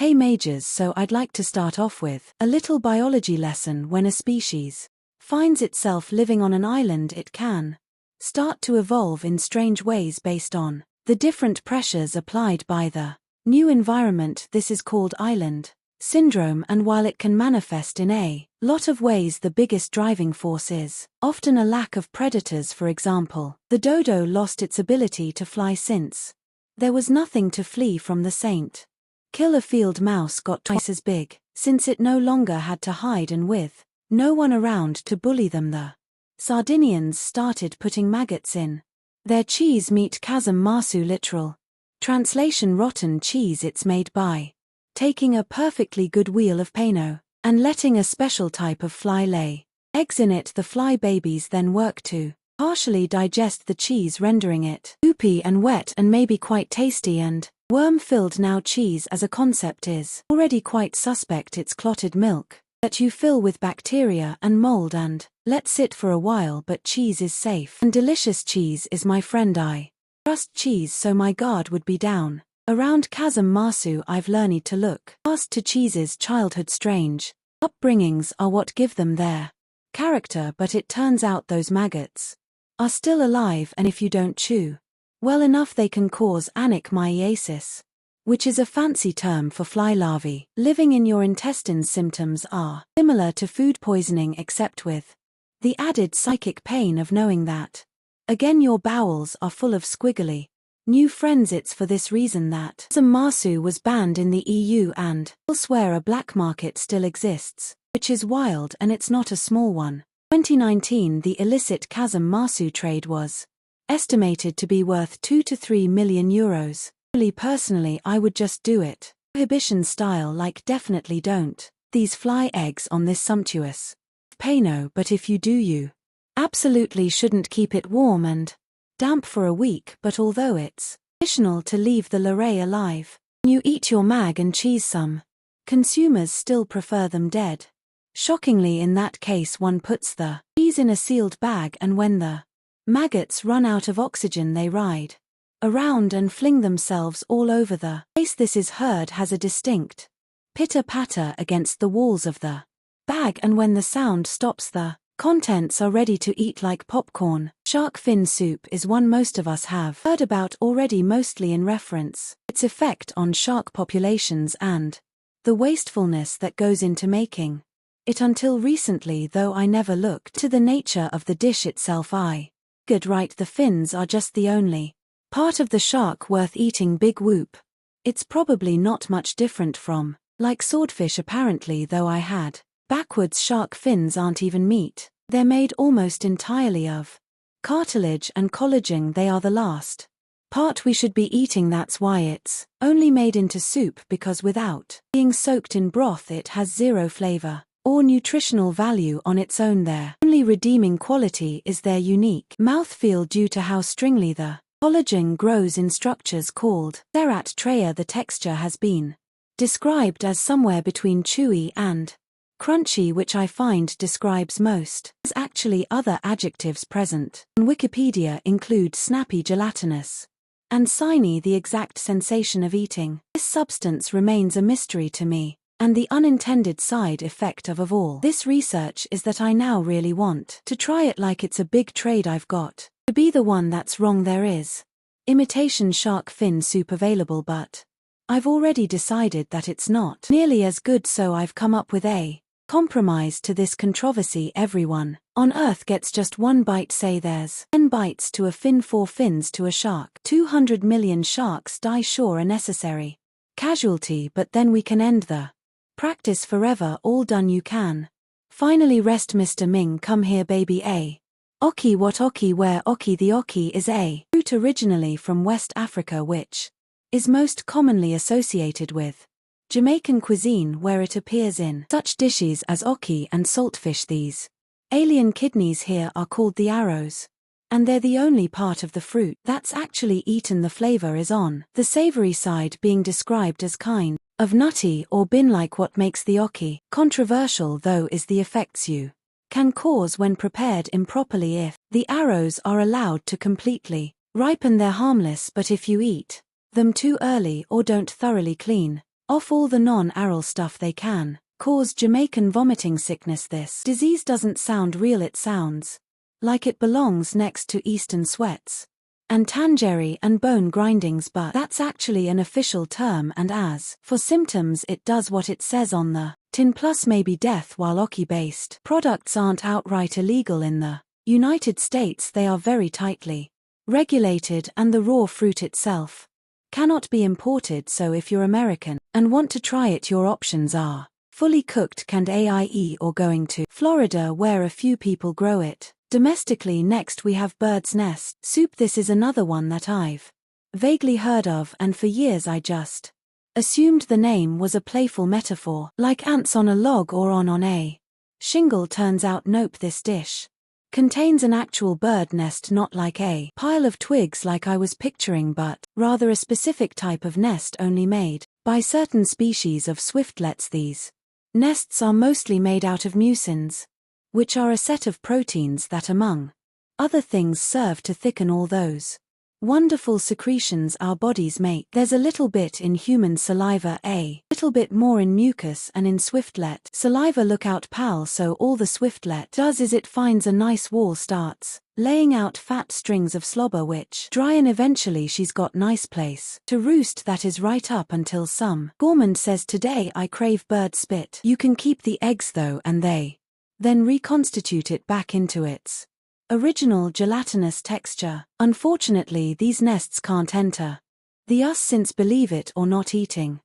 Hey majors, so I'd like to start off with a little biology lesson. When a species finds itself living on an island, it can start to evolve in strange ways based on the different pressures applied by the new environment. This is called island syndrome, and while it can manifest in a lot of ways, the biggest driving force is often a lack of predators. For example, the dodo lost its ability to fly since there was nothing to flee from. The St. Killer field mouse got twice as big since it no longer had to hide, and with no one around to bully them, the Sardinians started putting maggots in their cheese. Meet Chasm Marsu. Literal translation: rotten cheese. It's made by taking a perfectly good wheel of Pano and letting a special type of fly lay eggs in it. The fly babies then work to partially digest the cheese, rendering it goopy and wet and maybe quite tasty and worm-filled. Now, cheese as a concept is already quite suspect. It's clotted milk that you fill with bacteria and mold and let sit for a while, but cheese is safe and delicious. Cheese is my friend. I trust cheese, so my guard would be down around Chasm Marsu. I've learned to look past to cheese's childhood strange upbringings are what give them their character, but it turns out those maggots are still alive, and if you don't chew well enough, they can cause anomaiasis, which is a fancy term for fly larvae living in your intestines. Symptoms are similar to food poisoning, except with the added psychic pain of knowing that again your bowels are full of squiggly new friends. It's for this reason that Chasm Marsu was banned in the EU, and elsewhere a black market still exists, which is wild, and it's not a small one. 2019, the illicit Chasm Marsu trade was estimated to be worth 2 to 3 million euros. Personally, I would just do it prohibition style, like definitely don't these fly eggs on this sumptuous Pano, but if you do, you absolutely shouldn't keep it warm and damp for a week. But although it's traditional to leave the larvae alive, you eat your mag and cheese, some consumers still prefer them dead. Shockingly, in that case, one puts the cheese in a sealed bag, and when the maggots run out of oxygen, they ride around and fling themselves all over the place. This is heard has a distinct pitter-patter against the walls of the bag, and when the sound stops, the contents are ready to eat like popcorn. Shark fin soup is one most of us have heard about already, mostly in reference its effect on shark populations and the wastefulness that goes into making it. Until recently, though, I never looked to the nature of the dish itself. I figured, right, the fins are just the only part of the shark worth eating. Big whoop. It's probably not much different from like swordfish apparently, though I had backwards. Shark fins aren't even meat. They're made almost entirely of cartilage and collagen. They are the last part we should be eating. That's why it's only made into soup, because without being soaked in broth, it has zero flavor or nutritional value on its own. Their only redeeming quality is their unique mouthfeel due to how stringly the collagen grows in structures called cerat. The texture has been described as somewhere between chewy and crunchy, which I find describes most. There's actually other adjectives present on Wikipedia include snappy, gelatinous, and shiny. The exact sensation of eating this substance remains a mystery to me, and the unintended side effect of all this research is that I now really want to try it. Like it's a big trade. I've got to be the one that's wrong. There is imitation shark fin soup available, but I've already decided that it's not nearly as good, so I've come up with a compromise to this controversy. Everyone on Earth gets just one bite. Say there's 10 bites to a fin, 4 fins to a shark. 200 million sharks die. Sure, a necessary casualty, but then we can end the practice forever. All done. You can finally rest. Mr. Ming, come here, baby. Oki. What oki? Where oki? The oki is a fruit originally from West Africa, which is most commonly associated with Jamaican cuisine, where it appears in such dishes as oki and saltfish. These alien kidneys here are called the arrows, and they're the only part of the fruit that's actually eaten. The flavor is on the savory side, being described as kind of nutty or bin-like. What makes the oki controversial, though, is the effects you can cause when prepared improperly. If the arrows are allowed to completely ripen, they're harmless, but if you eat them too early or don't thoroughly clean off all the non-aral stuff they can, cause Jamaican vomiting sickness. This disease doesn't sound real, it sounds like it belongs next to Eastern sweats and tangerine and bone grindings, but that's actually an official term, and as for symptoms, it does what it says on the tin, plus maybe death, while Oki-based products aren't outright illegal in the United States. They are very tightly regulated, and the raw fruit itself cannot be imported, so if you're American and want to try it, your options are fully cooked canned AIE or going to Florida where a few people grow it domestically. Next we have bird's nest soup. This is another one that I've vaguely heard of, and for years I just assumed the name was a playful metaphor, like ants on a log or on a shingle. Turns out nope, this dish contains an actual bird nest, not like a pile of twigs like I was picturing, but rather a specific type of nest only made by certain species of swiftlets. These nests are mostly made out of mucins, which are a set of proteins that, among other things, serve to thicken all those wonderful secretions our bodies make. There's a little bit in human saliva, a little bit more in mucus and in swiftlet saliva. Look out, pal. So all the swiftlet does is it finds a nice wall, starts laying out fat strings of slobber which dry, and eventually she's got nice place to roost. That is right up until some gourmand says, today I crave bird spit. You can keep the eggs though, and they then reconstitute it back into its original gelatinous texture. Unfortunately, these nests can't enter the us, since, believe it or not, eating